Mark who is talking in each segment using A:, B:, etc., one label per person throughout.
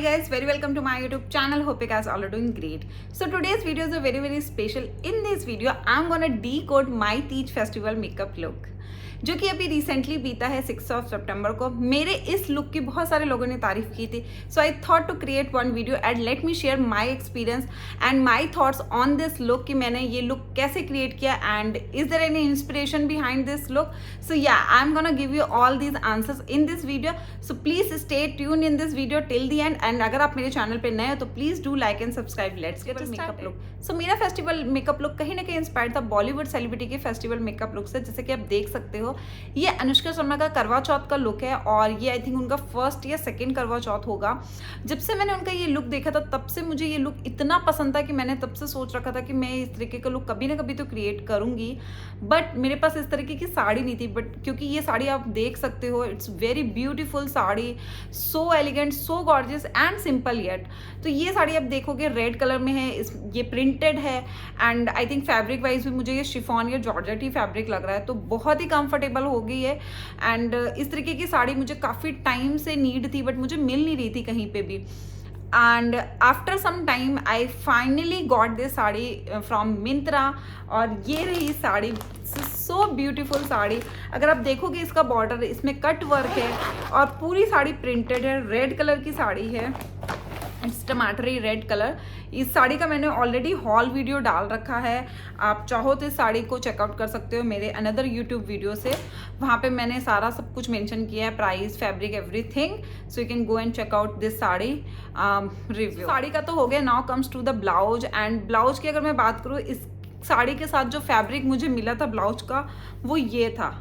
A: guys, very welcome to my YouTube channel. Hope you guys all are doing great. So today's video is a very special. In this video I'm gonna decode my Teej festival makeup look जो कि अभी recently बीता है 6 सितंबर को। मेरे इस look की बहुत सारे लोगों ने तारीफ की थी, so I thought to create one video and let me share my experience and my thoughts on this look कि मैंने ये लुक कैसे क्रिएट किया and is there any inspiration behind this look. So yeah I am gonna give you all these answers in this video, so please stay tune in this video till the end. And अगर आप मेरे channel पे नए हो तो please do like and subscribe. Let's get makeup look. So मेरा festival makeup look कहीं ना कहीं इंस्पायर्ड था बॉलीवुड सेलिब्रिटी के फेस्टिवल मेकअप लुक से। जैसे कि आप देख सकते हो ये अनुष्का शर्मा का करवा चौथ का लुक है और ये आई थिंक उनका फर्स्ट या सेकंड करवा चौथ होगा। जब से मैंने उनका ये लुक देखा था तब से मुझे ये लुक इतना पसंद था कि मैंने तब से सोच रखा था कि मैं इस तरीके का लुक कभी ना कभी तो क्रिएट करूंगी, बट मेरे पास इस तरीके की साड़ी नहीं थी। बट क्योंकि ये साड़ी आप देख सकते हो, it's very beautiful sari, so elegant, so gorgeous and simple yet. तो ये साड़ी आप देखोगे रेड कलर में है, ये प्रिंटेड है and I think fabric wise भी मुझे ये शिफॉन या जॉर्जेट ही फैब्रिक लग रहा है, तो बहुत ही कंफर्टेबल हो गई है। एंड इस तरीके की साड़ी मुझे काफ़ी टाइम से नीड थी बट मुझे मिल नहीं रही थी कहीं पे भी। And after some time I finally got this sari from Myntra और ये रही साड़ी, सो ब्यूटीफुल साड़ी। अगर आप देखोगे इसका बॉर्डर, इसमें कट वर्क है और पूरी साड़ी प्रिंटेड है, रेड कलर की साड़ी है, इट्स टमाटरी रेड कलर। इस साड़ी का मैंने ऑलरेडी हॉल वीडियो डाल रखा है, आप चाहो तो इस साड़ी को चेकआउट कर सकते हो मेरे अनदर यूट्यूब वीडियो से। वहाँ पे मैंने सारा सब कुछ मेंशन किया है, price, fabric, everything, so you can go and check out this sari review. Sari का तो हो गया, now comes to the blouse. And blouse की अगर मैं बात करूँ, इस साड़ी के साथ जो फैब्रिक मुझे मिला था ब्लाउज का वो ये था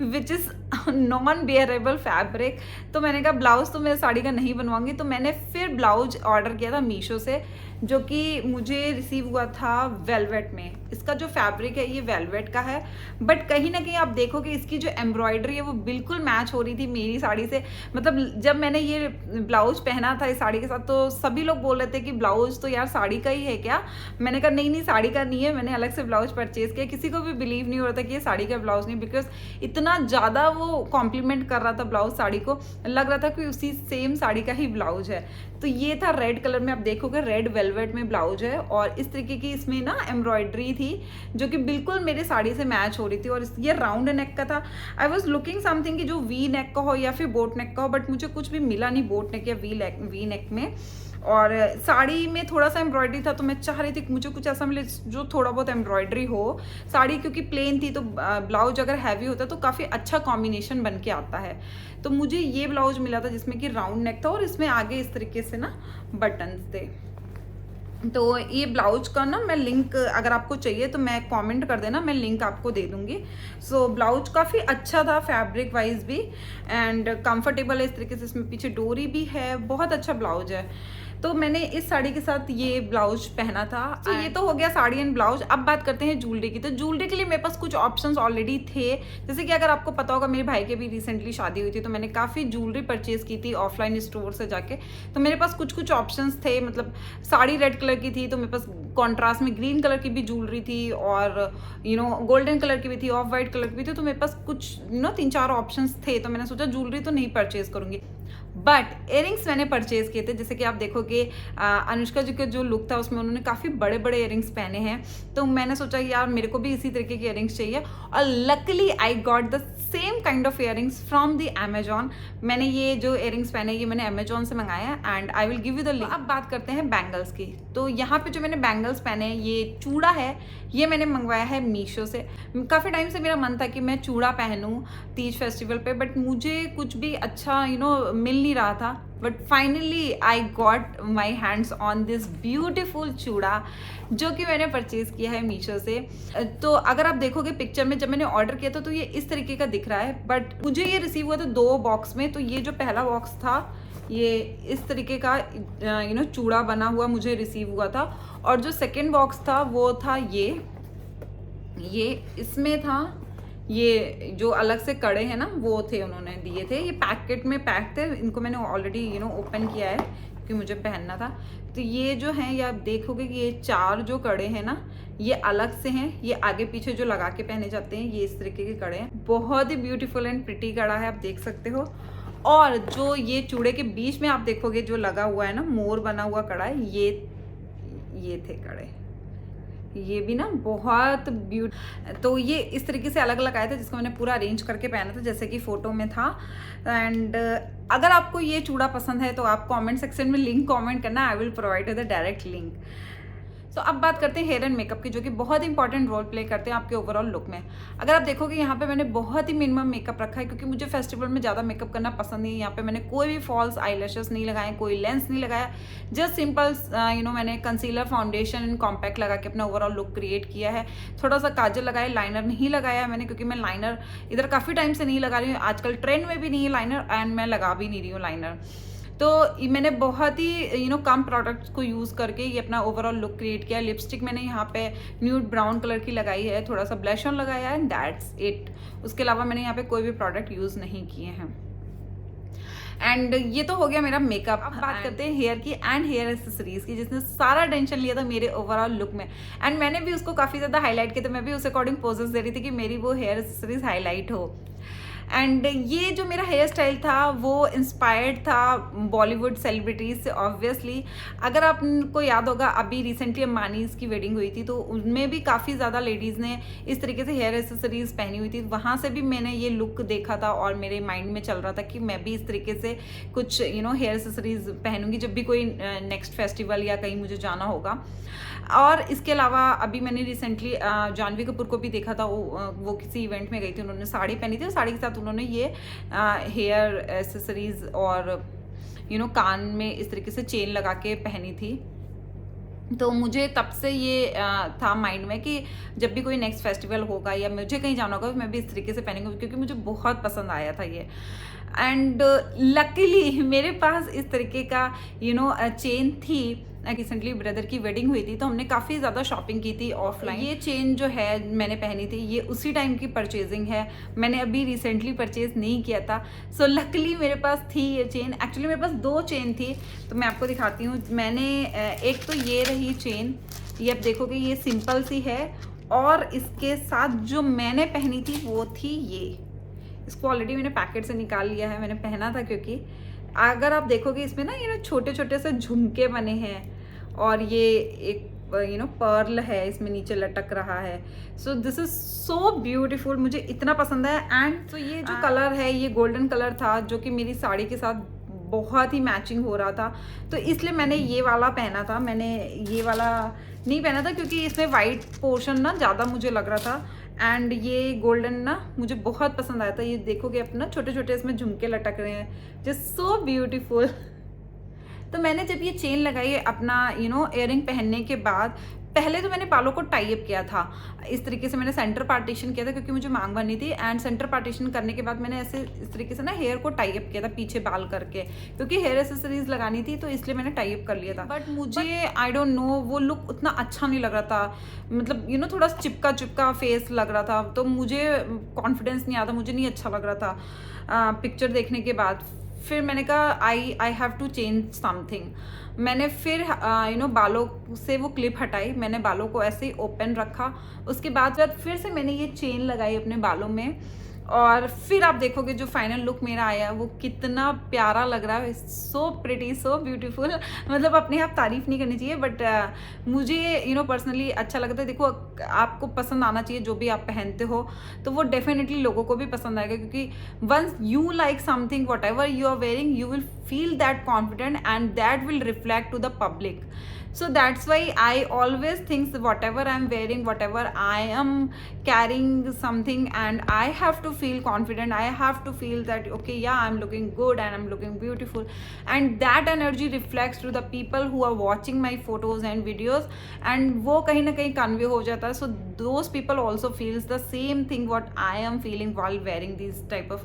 A: विच इज़ नॉन बेयरेबल फैब्रिक। तो मैंने कहा ब्लाउज तो मैं साड़ी का नहीं बनवाऊंगी, तो मैंने फिर ब्लाउज ऑर्डर किया था मीशो से, जो कि मुझे रिसीव हुआ था वेलवेट में। इसका जो फैब्रिक है ये वेलवेट का है, बट कहीं ना कहीं आप देखोगे इसकी जो एम्ब्रॉयडरी है वो बिल्कुल मैच हो रही थी मेरी साड़ी से। मतलब जब मैंने ये ब्लाउज पहना था इस साड़ी के साथ तो सभी लोग बोल रहे थे कि ब्लाउज तो यार साड़ी का ही है क्या। मैंने कहा नहीं साड़ी का नहीं है, मैंने अलग से ब्लाउज परचेज किया। किसी को भी बिलीव नहीं हो रहा था कि ये साड़ी का ब्लाउज नहीं, बिकॉज इतना ज़्यादा वो कॉम्प्लीमेंट कर रहा था ब्लाउज साड़ी को, लग रहा था कि उसी सेम साड़ी का ही ब्लाउज है। तो ये था रेड कलर में, आप देखोगे रेड वेलवेट में ब्लाउज है और इस तरीके की इसमें ना एम्ब्रॉयडरी थी जो कि बिल्कुल मेरे साड़ी से मैच हो रही थी। और ये राउंड नेक का था। आई वॉज लुकिंग समथिंग कि जो वी नेक का हो या फिर बोट नेक का हो, बट मुझे कुछ भी मिला नहीं बोट नेक या वी नेक में। और साड़ी में थोड़ा सा एम्ब्रॉयडरी था तो मैं चाह रही थी कि मुझे कुछ ऐसा मिले जो थोड़ा बहुत एम्ब्रॉयडरी हो। साड़ी क्योंकि प्लेन थी तो ब्लाउज अगर हैवी होता तो काफ़ी अच्छा कॉम्बिनेशन बन के आता है। तो मुझे ये ब्लाउज मिला था जिसमें कि राउंड नेक था और इसमें आगे इस तरीके से ना बटन्स थे। तो ये ब्लाउज का ना मैं लिंक अगर आपको चाहिए तो मैं कमेंट कर देना, मैं लिंक आपको दे दूंगी। सो ब्लाउज काफ़ी अच्छा था फैब्रिक वाइज भी एंड कंफर्टेबल है। इस तरीके से इसमें पीछे डोरी भी है, बहुत अच्छा ब्लाउज है। तो मैंने इस साड़ी के साथ ये ब्लाउज पहना था। तो ये तो हो गया साड़ी एंड ब्लाउज। अब बात करते हैं ज्वेलरी की। तो ज्वेलरी के लिए मेरे पास कुछ ऑप्शंस ऑलरेडी थे। जैसे कि अगर आपको पता होगा मेरे भाई के भी रिसेंटली शादी हुई थी तो मैंने काफ़ी ज्वेलरी परचेज की थी ऑफलाइन स्टोर से जाके। तो मेरे पास कुछ ऑप्शंस थे, मतलब साड़ी रेड कलर की थी तो मेरे पास कॉन्ट्रास्ट में ग्रीन कलर की भी ज्वेलरी थी और गोल्डन कलर की भी थी, ऑफ वाइट कलर की भी थी। तो मेरे पास कुछ 3-4 ऑप्शंस थे। तो मैंने सोचा ज्वेलरी तो नहीं परचेज करूंगी, बट इयरिंग्स मैंने परचेज किए थे। जैसे कि आप देखोगे अनुष्का जी का जो लुक था उसमें उन्होंने काफ़ी बड़े बड़े इयरिंग्स पहने हैं, तो मैंने सोचा यार मेरे को भी इसी तरीके के इयरिंग्स चाहिए और luckily I got the same kind of earrings from the Amazon. मैंने ये जो इयरिंग्स पहने ये मैंने अमेजॉन से मंगाया and I will give you the link. अब बात करते हैं बैंगल्स की। तो यहाँ पे जो मैंने बैंगल्स पहने हैं, ये चूड़ा है, ये मैंने मंगवाया है मीशो से। काफ़ी टाइम से मेरा मन था कि मैं चूड़ा पहनूं तीज फेस्टिवल पे, बट मुझे कुछ भी अच्छा मिल नहीं रहा था। But finally I got my hands on this beautiful चूड़ा जो कि मैंने परचेज किया है मीशो से। तो अगर आप देखोगे पिक्चर में जब मैंने ऑर्डर किया था तो ये इस तरीके का दिख रहा है, बट मुझे ये रिसीव हुआ था 2 बॉक्स में। तो ये जो पहला बॉक्स था ये इस तरीके का चूड़ा बना हुआ मुझे रिसीव हुआ था, और जो सेकेंड बॉक्स था वो था ये इसमें था ये जो अलग से कड़े हैं ना वो थे, उन्होंने दिए थे। ये पैकेट में पैक थे, इनको मैंने ऑलरेडी ओपन किया है क्योंकि मुझे पहनना था। तो ये जो हैं ये आप देखोगे कि ये 4 जो कड़े हैं ना ये अलग से हैं, ये आगे पीछे जो लगा के पहने जाते हैं ये इस तरीके के कड़े हैं। बहुत ही ब्यूटीफुल एंड प्रिटी कड़ा है, आप देख सकते हो। और जो ये चूड़े के बीच में आप देखोगे जो लगा हुआ है ना मोर बना हुआ कड़ा, ये थे कड़े, ये भी ना बहुत तो ये इस तरीके से अलग अलग आए थे जिसको मैंने पूरा अरेंज करके पहना था जैसे कि फोटो में था। एंड अगर आपको ये चूड़ा पसंद है तो आप कमेंट सेक्शन में लिंक कमेंट करना, I will provide the direct link. So अब बात करते हैं हेयर एंड मेकअप की, जो कि बहुत इंपॉर्टेंट रोल प्ले करते हैं आपके ओवरऑल लुक में। अगर आप देखोगे यहाँ पे मैंने बहुत ही मिनिमम मेकअप रखा है क्योंकि मुझे फेस्टिवल में ज़्यादा मेकअप करना पसंद नहीं है। यहाँ पे मैंने कोई भी फॉल्स आईलैशेस नहीं लगाए, कोई लेंस नहीं लगाया, जस्ट सिंपल मैंने कंसीलर, फाउंडेशन एंड कॉम्पैक्ट लगा के अपना ओवरऑल लुक क्रिएट किया है। थोड़ा सा काजल लगाया, लाइनर नहीं लगाया मैंने क्योंकि मैं लाइनर इधर काफ़ी टाइम से नहीं लगा रही हूँ, आजकल ट्रेंड में भी नहीं है लाइनर एंड मैं लगा भी नहीं रही हूँ लाइनर। तो मैंने बहुत ही कम प्रोडक्ट्स को यूज़ करके ये अपना ओवरऑल लुक क्रिएट किया। लिपस्टिक मैंने यहाँ पे न्यूड ब्राउन कलर की लगाई है, थोड़ा सा ब्लश ऑन लगाया है, दैट्स इट। उसके अलावा मैंने यहाँ पे कोई भी प्रोडक्ट यूज़ नहीं किए हैं। एंड ये तो हो गया मेरा मेकअप। अब बात करते हैं हेयर की एंड हेयर एक्सेसरीज की, जिसने सारा टेंशन लिया था मेरे ओवरऑल लुक में। एंड मैंने भी उसको काफ़ी ज़्यादा हाईलाइट किया, तो मैं भी उस अकॉर्डिंग पोजेस दे रही थी कि मेरी वो हेयर एक्सेसरीज हाईलाइट हो। एंड ये जो मेरा हेयर स्टाइल था वो इंस्पायर्ड था बॉलीवुड सेलिब्रिटीज से ऑब्वियसली। अगर आपको याद होगा अभी रिसेंटली अंबानीज़ की वेडिंग हुई थी तो उनमें भी काफ़ी ज़्यादा लेडीज़ ने इस तरीके से हेयर एक्सेसरीज पहनी हुई थी, वहाँ से भी मैंने ये लुक देखा था और मेरे माइंड में चल रहा था कि मैं भी इस तरीके से कुछ हेयर एक्सेसरीज पहनूंगी जब भी कोई नेक्स्ट फेस्टिवल या कहीं मुझे जाना होगा। और इसके अलावा अभी मैंने रिसेंटली जानवी कपूर को भी देखा था, वो किसी इवेंट में गई थी, उन्होंने साड़ी पहनी थी और साड़ी के साथ उन्होंने ये हेयर एक्सेसरीज और कान में इस तरीके से चेन लगा के पहनी थी। तो मुझे तब से ये था माइंड में कि जब भी कोई नेक्स्ट फेस्टिवल होगा या मुझे कहीं जाना होगा तो मैं भी इस तरीके से पहनूंगी क्योंकि मुझे बहुत पसंद आया था ये। एंड लकीली मेरे पास इस तरीके का चेन थी। रिसेंटली ब्रदर की वेडिंग हुई थी तो हमने काफ़ी ज़्यादा शॉपिंग की थी ऑफलाइन। ये चेन जो है मैंने पहनी थी, ये उसी टाइम की परचेजिंग है, मैंने अभी रिसेंटली परचेज नहीं किया था। सो लकीली मेरे पास थी ये चेन। एक्चुअली मेरे पास 2 चेन थी तो मैं आपको दिखाती हूँ। मैंने एक तो ये रही चेन, ये आप देखोगे ये सिंपल सी है, और इसके साथ जो मैंने पहनी थी वो थी ये। इसको ऑलरेडी मैंने पैकेट से निकाल लिया है, मैंने पहना था क्योंकि अगर आप देखोगे इसमें ना ये छोटे छोटे से झुमके बने हैं और ये एक पर्ल है इसमें नीचे लटक रहा है। So this is so beautiful, मुझे इतना पसंद है। एंड तो ये जो कलर है ये गोल्डन कलर था जो कि मेरी साड़ी के साथ बहुत ही मैचिंग हो रहा था, तो इसलिए मैंने ये वाला पहना था। मैंने ये वाला नहीं पहना था क्योंकि इसमें वाइट पोर्शन ना ज़्यादा मुझे लग रहा था एंड ये गोल्डन ना मुझे बहुत पसंद आया था। ये देखोगे अपना छोटे छोटे इसमें झुमके लटक रहे हैं, जस्ट सो ब्यूटीफुल। तो मैंने जब ये चेन लगाई अपना इयररिंग पहनने के बाद, पहले तो मैंने बालों को टाई अप किया था इस तरीके से, मैंने सेंटर पार्टीशन किया था क्योंकि मुझे मांग भरनी थी। एंड सेंटर पार्टीशन करने के बाद मैंने ऐसे इस तरीके से ना हेयर को टाई अप किया था पीछे बाल करके, क्योंकि हेयर एक्सेसरीज लगानी थी तो इसलिए मैंने टाई अप कर लिया था। बट मुझे आई डोंट नो वो लुक उतना अच्छा नहीं लग रहा था, मतलब थोड़ा चिपका चिपका फेस लग रहा था, तो मुझे कॉन्फिडेंस नहीं आता, मुझे नहीं अच्छा लग रहा था पिक्चर देखने के बाद। फिर मैंने कहा I have to change something. मैंने फिर बालों से वो क्लिप हटाई, मैंने बालों को ऐसे ही ओपन रखा। उसके बाद फिर से मैंने ये चेन लगाई अपने बालों में और फिर आप देखोगे जो फाइनल लुक मेरा आया वो कितना प्यारा लग रहा है। So pretty, so beautiful. मतलब अपने आप तारीफ नहीं करनी चाहिए बट मुझे पर्सनली अच्छा लगता है। देखो आपको पसंद आना चाहिए जो भी आप पहनते हो, तो वो डेफिनेटली लोगों को भी पसंद आएगा क्योंकि once you like something whatever you are wearing you will feel that confident and that will reflect to the public. So that's why I always think whatever I'm wearing, whatever I am carrying something, and I have to feel confident, I have to feel that okay yeah I'm looking good and I'm looking beautiful, and that energy reflects to the people who are watching my photos and videos, and वो कहीं ना कहीं convey हो जाता है. So those people also feels the same thing what I am feeling while wearing these type of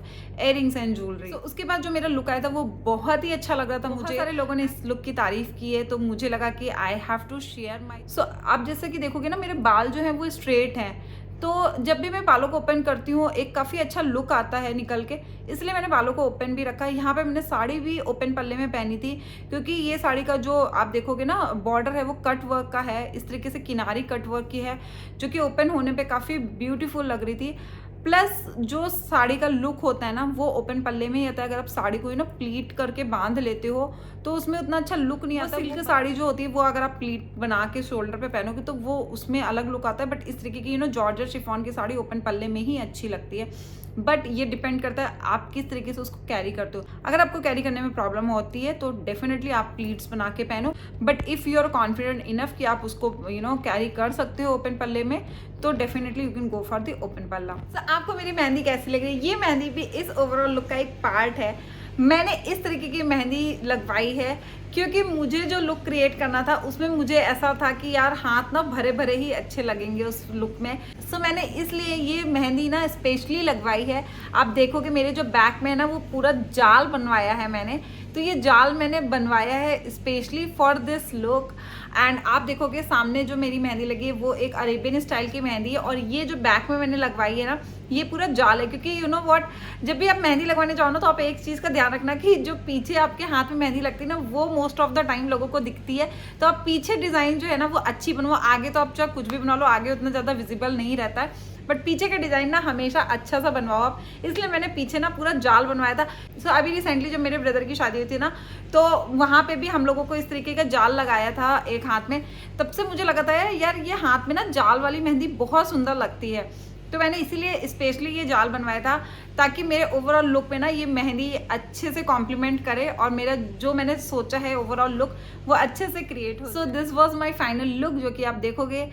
A: earrings and jewelry. So उसके बाद जो मेरा लुक आया था वो बहुत ही अच्छा लग रहा था मुझे। सारे लोगों ने इस लुक की तारीफ की है तो मुझे लगा कि I have to share my. So आप जैसे कि देखोगे ना मेरे बाल जो हैं वो स्ट्रेट हैं, तो जब भी मैं बालों को ओपन करती हूँ एक काफ़ी अच्छा लुक आता है निकल के, इसलिए मैंने बालों को ओपन भी रखा है। यहाँ पे मैंने साड़ी भी ओपन पल्ले में पहनी थी क्योंकि ये साड़ी का जो आप देखोगे ना बॉर्डर है वो कट वर्क का है, इस तरीके से किनारी कट वर्क की है जो कि ओपन होने पे काफ़ी ब्यूटीफुल लग रही थी। प्लस जो साड़ी का लुक होता है ना वो ओपन पल्ले में ही आता है। अगर आप साड़ी को ना प्लीट करके बांध लेते हो तो उसमें उतना अच्छा लुक नहीं आता। सिल्क साड़ी जो होती है वो अगर आप प्लीट बना के शोल्डर पे पहनोगे तो वो उसमें अलग लुक आता है, बट इस तरीके की जॉर्जेट शिफॉन की साड़ी ओपन पल्ले में ही अच्छी लगती है। बट ये डिपेंड करता है आप किस तरीके से उसको कैरी करते हो। अगर आपको कैरी करने में प्रॉब्लम होती है तो डेफिनेटली आप प्लीट्स बना के पहनो, but if you are confident enough कि आप उसको कैरी कर सकते हो ओपन पल्ले में, तो definitely you can go for the open पल्ला। So, आपको मेरी मेहंदी कैसी लग रही है? ये मेहंदी भी इस ओवरऑल लुक का एक पार्ट है। मैंने इस तरीके की मेहंदी लगवाई है क्योंकि मुझे जो लुक क्रिएट करना था उसमें मुझे ऐसा था कि यार हाथ ना भरे भरे ही अच्छे लगेंगे उस लुक में। सो मैंने इसलिए ये मेहंदी ना स्पेशली लगवाई है। आप देखोगे मेरे जो बैक में है ना वो पूरा जाल बनवाया है मैंने, तो ये जाल मैंने बनवाया है specially for this look. And आप देखोगे सामने जो मेरी मेहंदी लगी है वो एक अरेबियन स्टाइल की मेहंदी है, और ये जो बैक में मैंने लगवाई है ना ये पूरा जाल है। क्योंकि यू नो व्हाट, जब भी आप मेहंदी लगवाने जाओ ना तो आप एक चीज़ का ध्यान रखना कि जो पीछे आपके हाथ में मेहंदी लगती है ना वो मोस्ट ऑफ द टाइम लोगों को दिखती है। तो आप पीछे डिज़ाइन जो है ना वो अच्छी बनवाओ। आगे तो आप चाहे कुछ भी बना लो, आगे उतना ज़्यादा विजिबल नहीं रहता है, बट पीछे का डिज़ाइन ना हमेशा अच्छा सा बनवाओ आप। इसलिए मैंने पीछे ना पूरा जाल बनवाया था। सो अभी रिसेंटली जब मेरे ब्रदर की शादी हुई थी ना तो वहाँ पे भी हम लोगों को इस तरीके का जाल लगाया था एक हाथ में। तब से मुझे लगा था यार ये हाथ में ना जाल वाली मेहंदी बहुत सुंदर लगती है, तो मैंने इसीलिए स्पेशली ये जाल बनवाया था ताकि मेरे ओवरऑल लुक में ना ये मेहंदी अच्छे से कॉम्प्लीमेंट करे और मेरा जो मैंने सोचा है ओवरऑल लुक वो अच्छे से क्रिएट हो। So this was my final look, जो कि आप देखोगे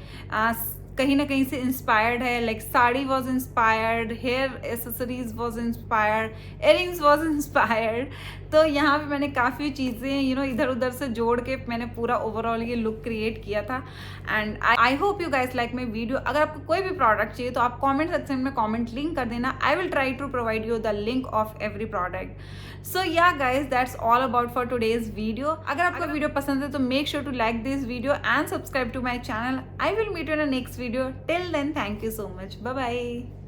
A: कहीं ना कहीं से इंस्पायर्ड है। Like sari was inspired, hair accessories was inspired, earrings was inspired. तो यहाँ पे मैंने काफ़ी चीज़ें इधर उधर से जोड़ के मैंने पूरा ओवरऑल ये लुक क्रिएट किया था। And I hope you guys like my video. अगर आपको कोई भी प्रोडक्ट चाहिए तो आप कॉमेंट सेक्शन में कॉमेंट लिंक कर देना। I will try to provide you the link of every product. So yeah guys that's all about for today's video. अगर आपको वीडियो पसंद है तो make sure to like this video and subscribe to my channel. I will meet you in next video. Till then, thank you so much. Bye bye.